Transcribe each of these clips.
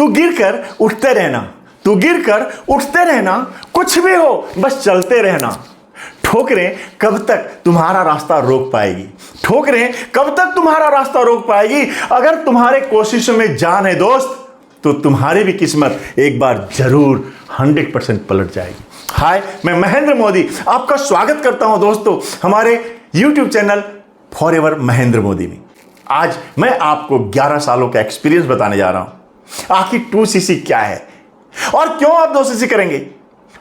तू गिरकर उठते रहना, तू गिरकर उठते रहना, कुछ भी हो बस चलते रहना। ठोकरें कब तक तुम्हारा रास्ता रोक पाएगी, ठोकरें कब तक तुम्हारा रास्ता रोक पाएगी। अगर तुम्हारे कोशिशों में जान है दोस्त, तो तुम्हारी भी किस्मत एक बार जरूर 100% पलट जाएगी। हाय, मैं महेंद्र मोदी आपका स्वागत करता हूं दोस्तों हमारे YouTube channel forever Mahendra Modi में। आज मैं आपको 11 सालों का एक्सपीरियंस बताने जा रहा हूं। आखिर 2cc क्या है और क्यों आप 2cc करेंगे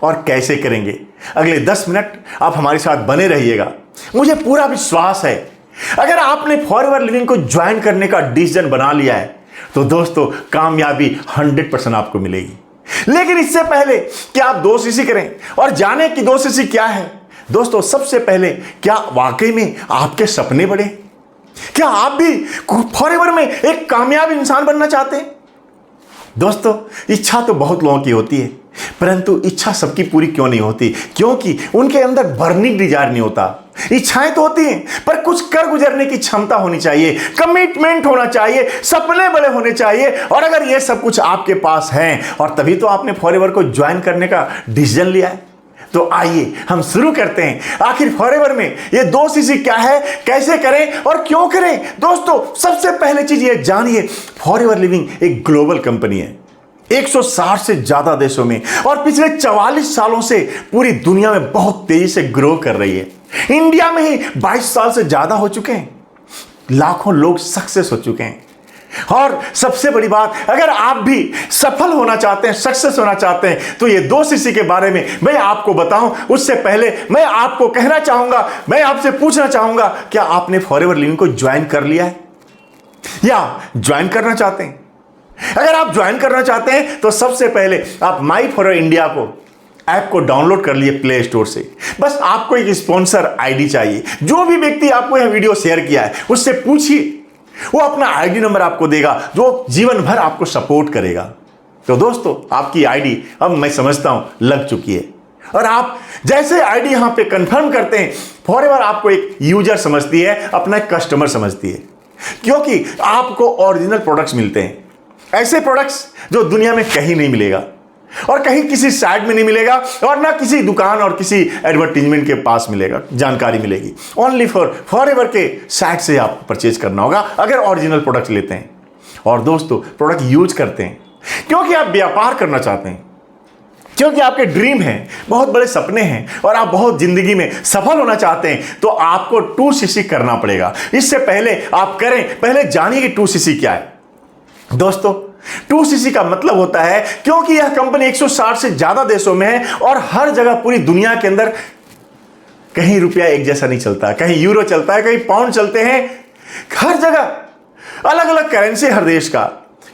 और कैसे करेंगे। अगले 10 मिनट आप हमारे साथ बने रहिएगा। मुझे पूरा विश्वास है अगर आपने फॉरएवर लिविंग को ज्वाइन करने का डिसीजन बना लिया है तो दोस्तों कामयाबी 100% आपको मिलेगी। लेकिन इससे पहले कि आप 2cc करें और जाने कि 2cc क्या है, दोस्तों सबसे पहले क्या वाकई में आपके सपने बड़े? क्या आप भी फॉरएवर में एक कामयाब इंसान बनना चाहते हैं? दोस्तों इच्छा तो बहुत लोगों की होती है, परंतु इच्छा सबकी पूरी क्यों नहीं होती? क्योंकि उनके अंदर बर्निंग डिजायर नहीं होता। इच्छाएं तो होती हैं पर कुछ कर गुजरने की क्षमता होनी चाहिए, कमिटमेंट होना चाहिए, सपने बड़े होने चाहिए। और अगर ये सब कुछ आपके पास है और तभी तो आपने फॉरएवर को ज्वाइन करने का डिसीजन लिया है। तो आइए हम शुरू करते हैं। आखिर फॉरएवर में ये 2cc क्या है, कैसे करें और क्यों करें। दोस्तों सबसे पहले चीज ये जानिए, फॉरएवर लिविंग एक ग्लोबल कंपनी है, 160 से ज्यादा देशों में और पिछले 44 सालों से पूरी दुनिया में बहुत तेजी से ग्रो कर रही है। इंडिया में ही 22 साल से ज्यादा हो चुके हैं, लाखों लोग सक्सेस हो चुके हैं। और सबसे बड़ी बात, अगर आप भी सफल होना चाहते हैं, सक्सेस होना चाहते हैं, तो ये 2cc के बारे में मैं आपको बताऊं उससे पहले मैं आपको कहना चाहूंगा, मैं आपसे पूछना चाहूंगा, क्या आपने फॉरएवर लिविंग को ज्वाइन कर लिया है या ज्वाइन करना चाहते हैं? अगर आप ज्वाइन करना चाहते हैं तो सबसे पहले आप माई फॉरएवर इंडिया को ऐप को डाउनलोड कर लिए प्ले स्टोर से। बस आपको एक स्पॉन्सर आईडी चाहिए। जो भी व्यक्ति आपको यह वीडियो शेयर किया है उससे पूछिए, वो अपना आईडी नंबर आपको देगा जो जीवन भर आपको सपोर्ट करेगा। तो दोस्तों आपकी आईडी अब मैं समझता हूं लग चुकी है और आप जैसे आईडी यहां पे कंफर्म करते हैं, फॉरएवर आपको एक यूजर समझती है, अपना एक कस्टमर समझती है, क्योंकि आपको ओरिजिनल प्रोडक्ट्स मिलते हैं, ऐसे प्रोडक्ट्स जो दुनिया में कहीं नहीं मिलेगा और कहीं किसी साइट में नहीं मिलेगा और ना किसी दुकान और किसी एडवर्टीजमेंट के पास मिलेगा, जानकारी मिलेगी। ओनली फॉरएवर के साइट से आप परचेज करना होगा अगर ओरिजिनल प्रोडक्ट लेते हैं। और दोस्तों प्रोडक्ट यूज करते हैं क्योंकि आप व्यापार करना चाहते हैं, क्योंकि आपके ड्रीम है, बहुत बड़े सपने हैं और आप बहुत जिंदगी में सफल होना चाहते हैं, तो आपको 2cc करना पड़ेगा। इससे पहले आप करें, पहले जानिए कि 2cc क्या है। दोस्तों 2cc का मतलब होता है, क्योंकि यह कंपनी 160 से ज्यादा देशों में है और हर जगह पूरी दुनिया के अंदर कहीं रुपया एक जैसा नहीं चलता, कहीं यूरो चलता है, कहीं पाउंड चलते हैं, हर जगह अलग अलग करेंसी हर देश का।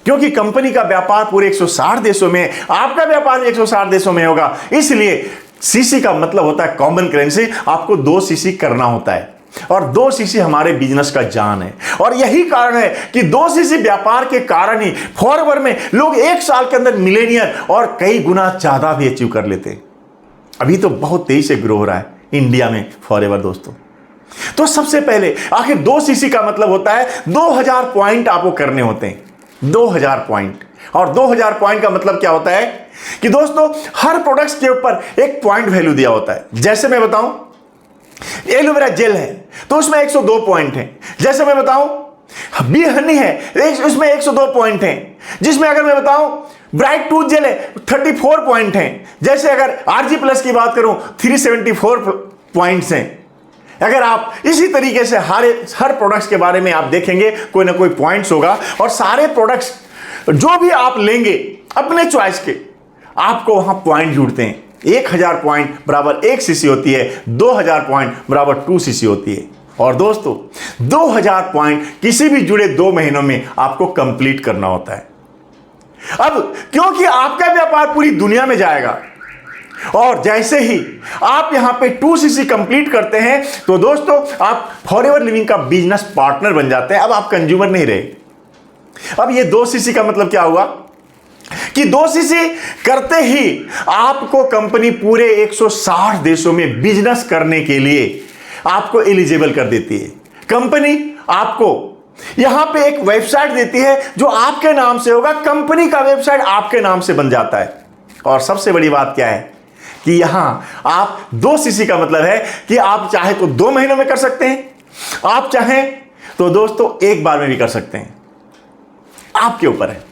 क्योंकि कंपनी का व्यापार पूरे 160 देशों में, आपका व्यापार 160 देशों में होगा, इसलिए cc का मतलब होता है कॉमन करेंसी। आपको 2cc करना होता है और 2cc हमारे बिजनेस का जान है। और यही कारण है कि 2cc व्यापार के कारण ही फॉरएवर में लोग 1 साल के अंदर मिलेनियर और कई गुना ज्यादा भी अचीव कर लेते हैं। अभी तो बहुत तेजी से ग्रो हो रहा है इंडिया में फॉरएवर दोस्तों। तो सबसे पहले आखिर 2cc का मतलब होता है 2000 पॉइंट आपको करने होते हैं, 2000 पॉइंट। और 2000 पॉइंट का मतलब क्या होता है कि दोस्तों हर प्रोडक्ट्स के ऊपर एक पॉइंट वैल्यू दिया होता है। जैसे मैं बताऊं एलोवेरा जेल है तो उसमें 102 पॉइंट हैं। जैसे मैं बताऊं बी हनी है उसमें 102 पॉइंट हैं। जिसमें अगर मैं बताऊं ब्राइट टूथ जेल है 34 पॉइंट हैं। जैसे अगर आरजी प्लस की बात करूं 374 पॉइंट्स हैं। अगर आप इसी तरीके से हर प्रोडक्ट्स के बारे में आप देखेंगे कोई ना कोई पॉइंट्स होगा और सारे प्रोडक्ट्स जो भी आप लेंगे अपने चॉइस के, आपको वहां पॉइंट जुड़ते हैं। 1000 पॉइंट बराबर 1cc होती है, 2000 पॉइंट बराबर 2cc होती है। और दोस्तों 2000 पॉइंट किसी भी जुड़े 2 महीनों में आपको कंप्लीट करना होता है। अब क्योंकि आपका व्यापार पूरी दुनिया में जाएगा और जैसे ही आप यहां पे 2cc कंप्लीट करते हैं तो दोस्तों आप फॉरएवर लिविंग का बिजनेस पार्टनर बन जाते हैं। अब आप कंज्यूमर नहीं रहे। अब ये 2cc का मतलब क्या हुआ कि 2cc करते ही आपको कंपनी पूरे 160 देशों में बिजनेस करने के लिए आपको एलिजिबल कर देती है। कंपनी आपको यहां पे एक वेबसाइट देती है जो आपके नाम से होगा, कंपनी का वेबसाइट आपके नाम से बन जाता है। और सबसे बड़ी बात क्या है कि यहां आप 2 सीसी का मतलब है कि आप चाहे तो 2 महीनों में कर सकते हैं, आप चाहें तो दोस्तों 1 बार में भी कर सकते हैं, आपके ऊपर है।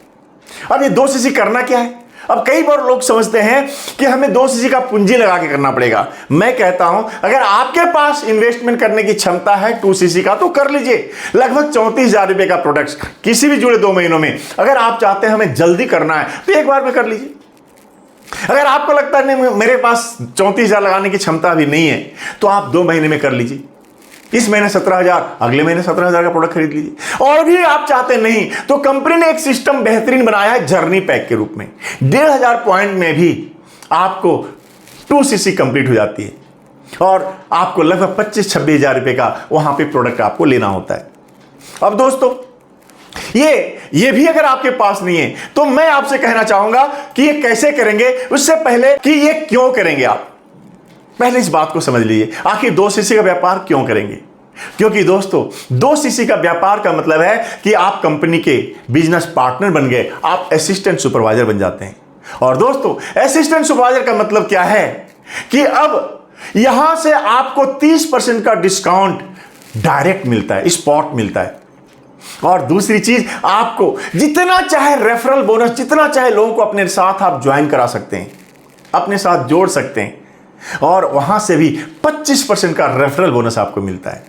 अब ये 2 सीसी करना क्या है? अब कई बार लोग समझते हैं कि हमें 2 सीसी का पूंजी लगा के करना पड़ेगा। मैं कहता हूं अगर आपके पास इन्वेस्टमेंट करने की क्षमता है 2 सीसी का तो कर लीजिए। लगभग 34,000 रुपए का प्रोडक्ट किसी भी जुड़े 2 महीनों में, अगर आप चाहते हैं हमें जल्दी करना है तो 1 बार में कर लीजिए। अगर आपको लगता है नहीं मेरे पास 34,000 लगाने की क्षमता अभी नहीं है तो आप 2 महीने में कर लीजिए। इस महीने 17,000, अगले महीने 17,000 का प्रोडक्ट खरीद लीजिए। और भी आप चाहते नहीं तो कंपनी ने एक सिस्टम बेहतरीन बनाया है जर्नी पैक के रूप में। 1,500 पॉइंट में भी आपको 2 सीसी कंप्लीट हो जाती है और आपको लगभग 25-26,000 रुपए का वहां पे प्रोडक्ट आपको लेना होता है। अब दोस्तों ये भी अगर आपके पास नहीं है तो मैं आपसे कहना चाहूंगा कि ये कैसे करेंगे, उससे पहले कि ये क्यों करेंगे आप पहले इस बात को समझ लीजिए। आखिर 2 सीसी का व्यापार क्यों करेंगे? क्योंकि दोस्तों 2 सीसी का व्यापार का मतलब है कि आप कंपनी के बिजनेस पार्टनर बन गए, आप असिस्टेंट सुपरवाइजर बन जाते हैं। और दोस्तों असिस्टेंट सुपरवाइजर का मतलब क्या है कि अब यहां से आपको 30% का डिस्काउंट डायरेक्ट मिलता है, स्पॉट मिलता है। और दूसरी चीज, आपको जितना चाहे रेफरल बोनस, जितना चाहे लोगों को अपने साथ आप ज्वाइन करा सकते हैं, अपने साथ जोड़ सकते हैं और वहां से भी 25% का रेफरल बोनस आपको मिलता है।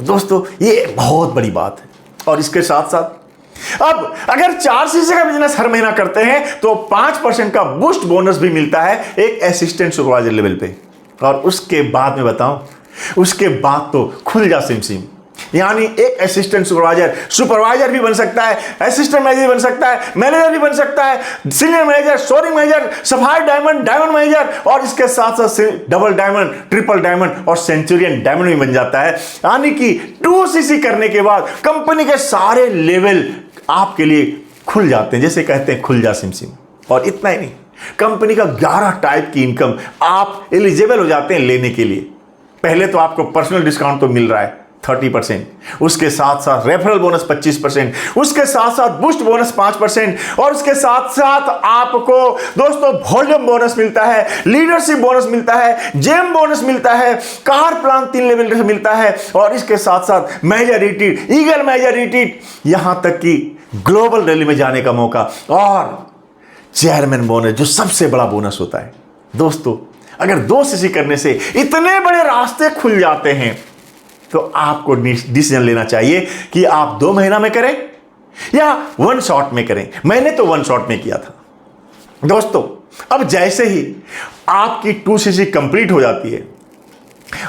दोस्तों ये बहुत बड़ी बात है। और इसके साथ साथ अब अगर 4 सीसी का बिजनेस हर महीना करते हैं तो 5% का बूस्ट बोनस भी मिलता है एक असिस्टेंट सुपरवाइजर लेवल पे। और उसके बाद में बताऊं, उसके बाद तो खुल जा सिम। यानी एक असिस्टेंट सुपरवाइजर भी बन सकता है, असिस्टेंट मैनेजर भी बन सकता है, मैनेजर भी बन सकता है, senior manager, storing manager, sapphire diamond manager, और इसके साथ साथ डबल डायमंड, ट्रिपल डायमंड और सेंचुरियन डायमंड भी बन जाता है। यानी कि 2 सीसी करने के बाद कंपनी के सारे लेवल आपके लिए खुल जाते हैं, जैसे कहते हैं खुल जा सिम। और इतना ही नहीं, कंपनी का 11 टाइप की इनकम आप एलिजिबल हो जाते हैं लेने के लिए। पहले तो आपको पर्सनल डिस्काउंट तो मिल रहा है 30%, उसके साथ साथ रेफरल बोनस 25%, उसके साथ साथ बूस्ट बोनस 5%, और उसके साथ साथ आपको दोस्तों वॉल्यूम बोनस मिलता है, लीडरशिप बोनस मिलता है, जेम बोनस मिलता है, कार प्लान 3 लेवल से मिलता है, और इसके साथ साथ major retreat, eagle major retreat, यहां तक कि ग्लोबल रैली में जाने का मौका और चेयरमैन बोनस जो सबसे बड़ा बोनस होता है। दोस्तों अगर 2 सीसी करने से इतने बड़े रास्ते खुल जाते हैं तो आपको डिसीजन लेना चाहिए कि आप 2 महीना में करें या 1 शॉट में करें। मैंने तो 1 शॉट में किया था। दोस्तों अब जैसे ही आपकी 2 सीसी कंप्लीट हो जाती है,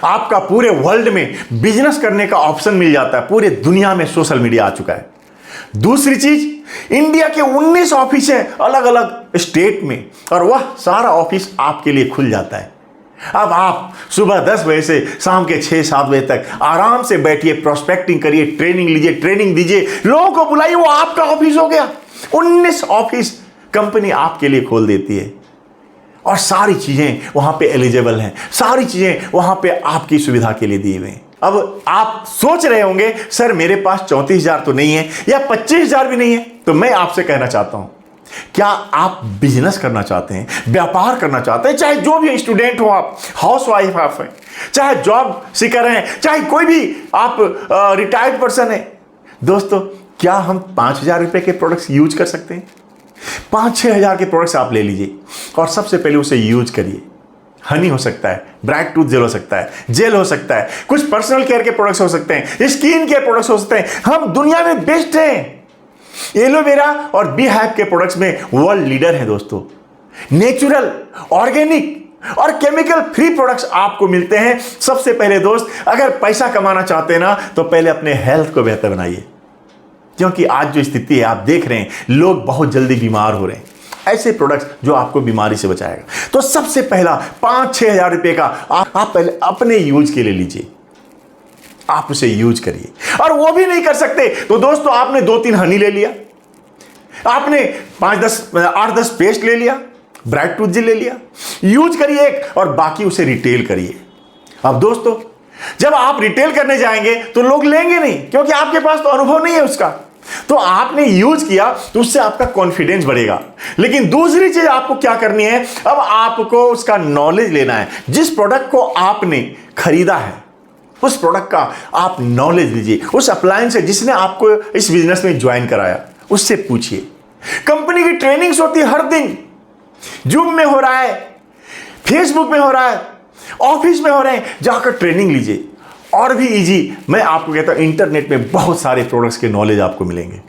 आपका पूरे वर्ल्ड में बिजनेस करने का ऑप्शन मिल जाता है। पूरे दुनिया में सोशल मीडिया आ चुका है। दूसरी चीज, इंडिया के 19 ऑफिस हैं अलग अलग स्टेट में, और वह सारा ऑफिस आपके लिए खुल जाता है। अब आप सुबह 10 बजे से शाम के 6-7 बजे तक आराम से बैठिए, प्रोस्पेक्टिंग करिए, ट्रेनिंग लीजिए, ट्रेनिंग दीजिए, लोगों को बुलाइए, वो आपका ऑफिस हो गया। 19 ऑफिस कंपनी आपके लिए खोल देती है और सारी चीजें वहां पे एलिजिबल हैं, सारी चीजें वहां पे आपकी सुविधा के लिए दी हुई हैं। अब आप सोच रहे होंगे सर मेरे पास 34,000 तो नहीं है या 25,000 भी नहीं है, तो मैं आपसे कहना चाहता हूं, क्या आप बिजनेस करना चाहते हैं, व्यापार करना चाहते हैं, चाहे जो भी स्टूडेंट हो, आप हाउसवाइफ आप हैं, चाहे जॉब सीकर हैं, चाहे कोई भी आप रिटायर्ड पर्सन है, दोस्तों क्या हम 5,000 रुपए के प्रोडक्ट्स यूज कर सकते हैं? 5-6 हज़ार के प्रोडक्ट्स आप ले लीजिए और सबसे पहले उसे यूज करिए। हनी हो सकता है, ब्राइट टूथ जेल हो सकता है, जेल हो सकता है, कुछ पर्सनल केयर के प्रोडक्ट्स हो सकते हैं, स्किन केयर प्रोडक्ट्स हो सकते हैं। हम दुनिया में बेस्ट हैं। एलोवेरा और बी हैप के प्रोडक्ट्स में वर्ल्ड लीडर है दोस्तों। नेचुरल, ऑर्गेनिक और केमिकल फ्री प्रोडक्ट्स आपको मिलते हैं। सबसे पहले दोस्त अगर पैसा कमाना चाहते हैं ना तो पहले अपने हेल्थ को बेहतर बनाइए, क्योंकि आज जो स्थिति है आप देख रहे हैं, लोग बहुत जल्दी बीमार हो रहे हैं। ऐसे प्रोडक्ट्स जो आपको बीमारी से बचाएगा। तो सबसे पहला 5-6 हज़ार रुपए का आप पहले अपने यूज के लिए लीजिए, आप उसे यूज करिए। और वो भी नहीं कर सकते तो दोस्तों आपने 2-3 हनी ले लिया, आपने 8-10 पेस्ट ले लिया, ब्राइट टूथ जेल ले लिया, यूज करिए एक और बाकी उसे रिटेल करिए। अब दोस्तों जब आप रिटेल करने जाएंगे तो लोग लेंगे नहीं, क्योंकि आपके पास तो अनुभव नहीं है उसका। तो आपने यूज किया तो उससे आपका कॉन्फिडेंस बढ़ेगा। लेकिन दूसरी चीज आपको क्या करनी है, अब आपको उसका नॉलेज लेना है। जिस प्रोडक्ट को आपने खरीदा है उस प्रोडक्ट का आप नॉलेज लीजिए। उस अप्लायंस से जिसने आपको इस बिजनेस में ज्वाइन कराया उससे पूछिए। कंपनी की ट्रेनिंग्स होती है हर दिन, जूम में हो रहा है, फेसबुक में हो रहा है, ऑफिस में हो रहे हैं, जाकर ट्रेनिंग लीजिए। और भी इजी, मैं आपको कहता हूं इंटरनेट में बहुत सारे प्रोडक्ट्स के नॉलेज आपको मिलेंगे।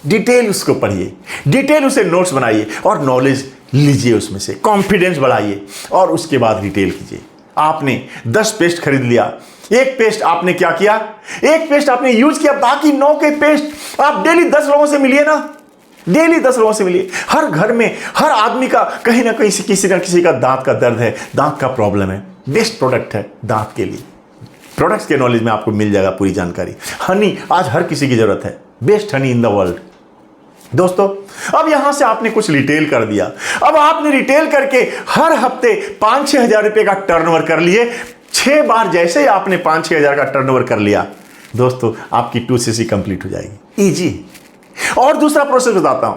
डिटेल उसको पढ़िए, डिटेल उसे नोट्स बनाइए और नॉलेज लीजिए, उसमें से कॉन्फिडेंस बढ़ाइए और उसके बाद रिटेल कीजिए। आपने 10 पेस्ट खरीद लिया, एक पेस्ट आपने क्या किया, एक पेस्ट आपने यूज किया, बाकी 9 के पेस्ट आप डेली 10 लोगों से मिलिए ना, डेली 10 लोगों से मिलिए। हर घर में हर आदमी का कहीं ना कहीं किसी ना किसी का दांत का दर्द है, दांत का प्रॉब्लम है। बेस्ट प्रोडक्ट है दांत के लिए। प्रोडक्ट्स के नॉलेज में आपको मिल जाएगा पूरी जानकारी। हनी आज हर किसी की जरूरत है, best Honey in the world. दोस्तों अब यहां से आपने कुछ रिटेल कर दिया, अब आपने रिटेल करके हर हफ्ते 5-6 हजार रुपए का टर्नओवर कर लिए। 6 बार जैसे ही आपने 5-6 हजार का टर्नओवर कर लिया, दोस्तों आपकी 2cc कंप्लीट हो जाएगी। इजी। और दूसरा प्रोसेस बताता हूं।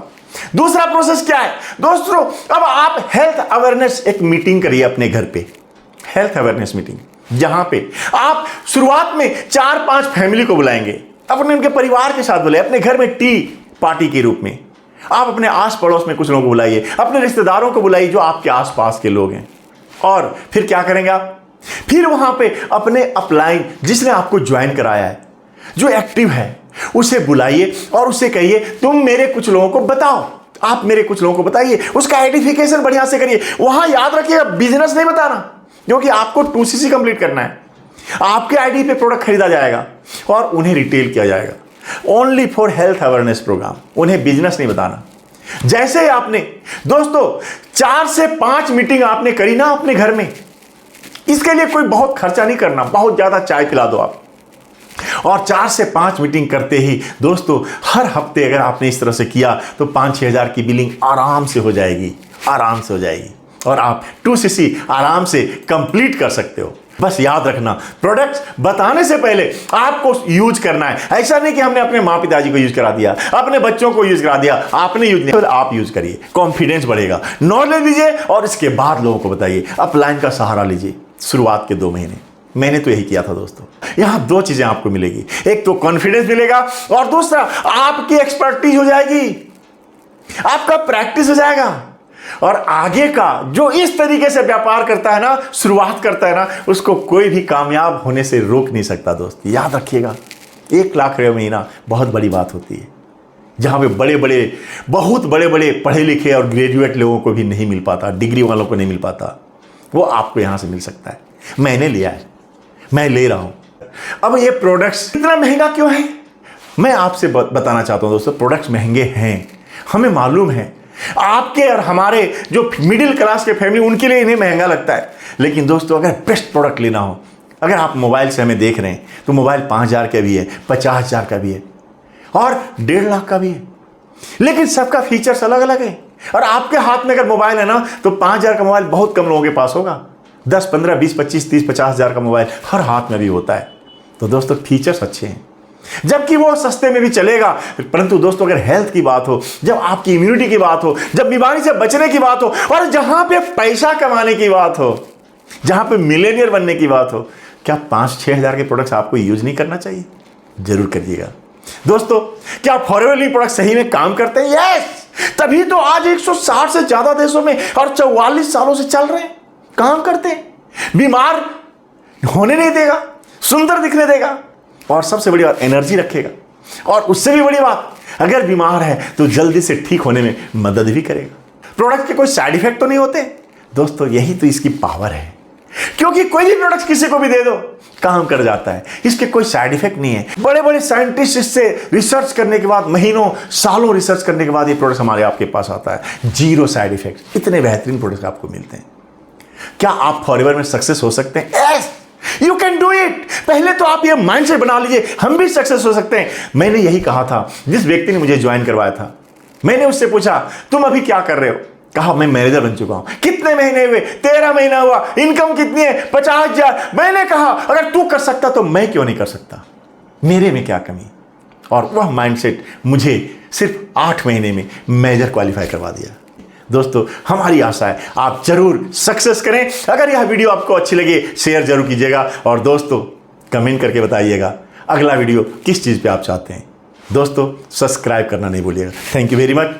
दूसरा प्रोसेस क्या है दोस्तों, अब आप हेल्थ अवेयरनेस एक मीटिंग करिए अपने घर पे, हेल्थ अवेयरनेस मीटिंग, जहां पे आप शुरुआत में 4-5 फैमिली को बुलाएंगे, अपने उनके परिवार के साथ बुलाए, अपने घर में टी पार्टी के रूप में। आप अपने आस पड़ोस में कुछ लोगों को बुलाइए, अपने रिश्तेदारों को बुलाइए जो आपके आसपास के लोग हैं। और फिर क्या करेंगे आप, फिर वहां पे अपने अपलाइन जिसने आपको ज्वाइन कराया है, जो एक्टिव है, उसे बुलाइए और उससे कहिए तुम मेरे कुछ लोगों को बताओ, आप मेरे कुछ लोगों को बताइए। उसका आइडेंटिफिकेशन बढ़िया से करिए। वहां याद रखिएगा बिजनेस नहीं बताना, क्योंकि आपको 2cc कंप्लीट करना है। आपके आईडी पे प्रोडक्ट खरीदा जाएगा और उन्हें रिटेल किया जाएगा, only for health awareness program. उन्हें बिजनेस नहीं बताना। जैसे ही आपने दोस्तों 4 से 5 मीटिंग आपने करी ना अपने घर में, इसके लिए कोई बहुत खर्चा नहीं करना, बहुत ज्यादा चाय पिला दो आप, और 4 से 5 मीटिंग करते ही दोस्तों हर हफ्ते अगर आपने इस तरह से किया तो 5-6 हजार की बिलिंग आराम से हो जाएगी, आराम से हो जाएगी, और आप 2cc आराम से कंप्लीट कर सकते हो। बस याद रखना, प्रोडक्ट्स बताने से पहले आपको यूज करना है। ऐसा नहीं कि हमने अपने माँ पिताजी को यूज करा दिया, अपने बच्चों को यूज करा दिया, आपने यूज नहीं, आप यूज करिए, कॉन्फिडेंस बढ़ेगा, नॉलेज लीजिए और इसके बाद लोगों को बताइए। अपलाइन का सहारा लीजिए शुरुआत के 2 महीने। मैंने तो यही किया था दोस्तों। यहां 2 चीजें आपको मिलेगी, एक तो कॉन्फिडेंस मिलेगा और दूसरा आपकी एक्सपर्टीज हो जाएगी, आपका प्रैक्टिस हो जाएगा। और आगे का जो इस तरीके से व्यापार करता है ना, शुरुआत करता है ना, उसको कोई भी कामयाब होने से रोक नहीं सकता। दोस्त याद रखिएगा, 1 लाख रुपये महीना बहुत बड़ी बात होती है, जहां पे बहुत बड़े बड़े पढ़े लिखे और ग्रेजुएट लोगों को भी नहीं मिल पाता, डिग्री वालों को नहीं मिल पाता, वो आपको यहां से मिल सकता है। मैंने लिया है, मैं ले रहा हूं। अब ये प्रोडक्ट्स इतना महंगा क्यों है, मैं आपसे बताना चाहता हूं दोस्तों। प्रोडक्ट्स महंगे हैं, हमें मालूम है। आपके और हमारे जो मिडिल क्लास के फैमिली, उनके लिए इन्हें महंगा लगता है। लेकिन दोस्तों अगर बेस्ट प्रोडक्ट लेना हो, अगर आप मोबाइल से हमें देख रहे हैं तो मोबाइल 5,000 का भी है, 50,000 का भी है और 1.5 लाख का भी है, लेकिन सबका फीचर्स अलग अलग है। और आपके हाथ में अगर मोबाइल है ना, तो 5,000 का मोबाइल बहुत कम लोगों के पास होगा। 10, 15, 20, 25, 30, 50,000 का मोबाइल हर हाथ में भी होता है। तो दोस्तों फीचर्स अच्छे हैं, जबकि वो सस्ते में भी चलेगा। परंतु दोस्तों अगर हेल्थ की बात हो, जब आपकी इम्यूनिटी की बात हो, जब बीमारी से बचने की बात हो, और जहां पे पैसा कमाने की बात हो, जहां पे मिलेनियर बनने की बात हो, क्या 5-6 हजार के प्रोडक्ट्स आपको यूज नहीं करना चाहिए? जरूर करिएगा। दोस्तों क्या फॉरएवर लिविंग प्रोडक्ट सही में काम करते हैं? यस, तभी तो आज 160 से ज्यादा देशों में और 44 सालों से चल रहे हैं, काम करते हैं। बीमार होने नहीं देगा, सुंदर दिखने देगा, और सबसे बड़ी बात एनर्जी रखेगा। और उससे भी बड़ी बात, अगर बीमार है तो जल्दी से ठीक होने में मदद भी करेगा। प्रोडक्ट के कोई साइड इफेक्ट तो नहीं होते दोस्तों, यही तो इसकी पावर है। क्योंकि कोई भी प्रोडक्ट किसी को भी दे दो, काम कर जाता है, इसके कोई साइड इफेक्ट नहीं है। बड़े बड़े साइंटिस्ट इससे रिसर्च करने के बाद, महीनों सालों रिसर्च करने के बाद ये प्रोडक्ट हमारे आपके पास आता है, 0 साइड इफेक्ट। इतने बेहतरीन प्रोडक्ट आपको मिलते हैं। क्या आप फॉरएवर में सक्सेस हो सकते हैं? Yes, you can do it. पहले तो आप ये माइंड सेट बना लीजिए, हम भी सक्सेस हो सकते हैं। मैंने यही कहा था जिस व्यक्ति ने मुझे ज्वाइन करवाया था। मैंने उससे पूछा तुम अभी क्या कर रहे हो? कहा मैं मैनेजर बन चुका हूं। कितने महीने हुए? 13 महीना हुआ। इनकम कितनी है? 50,000। मैंने कहा अगर तू कर सकता तो मैं क्यों नहीं कर सकता? मेरे में क्या कमी? और वह माइंडसेट मुझे सिर्फ 8 महीने में मेजर क्वालिफाई करवा दिया। दोस्तों, हमारी आशा है आप जरूर सक्सेस करें। अगर यह वीडियो आपको अच्छी लगे शेयर जरूर कीजिएगा, और दोस्तों कमेंट करके बताइएगा अगला वीडियो किस चीज़ पे आप चाहते हैं। दोस्तों सब्सक्राइब करना नहीं भूलिएगा। Thank you very much.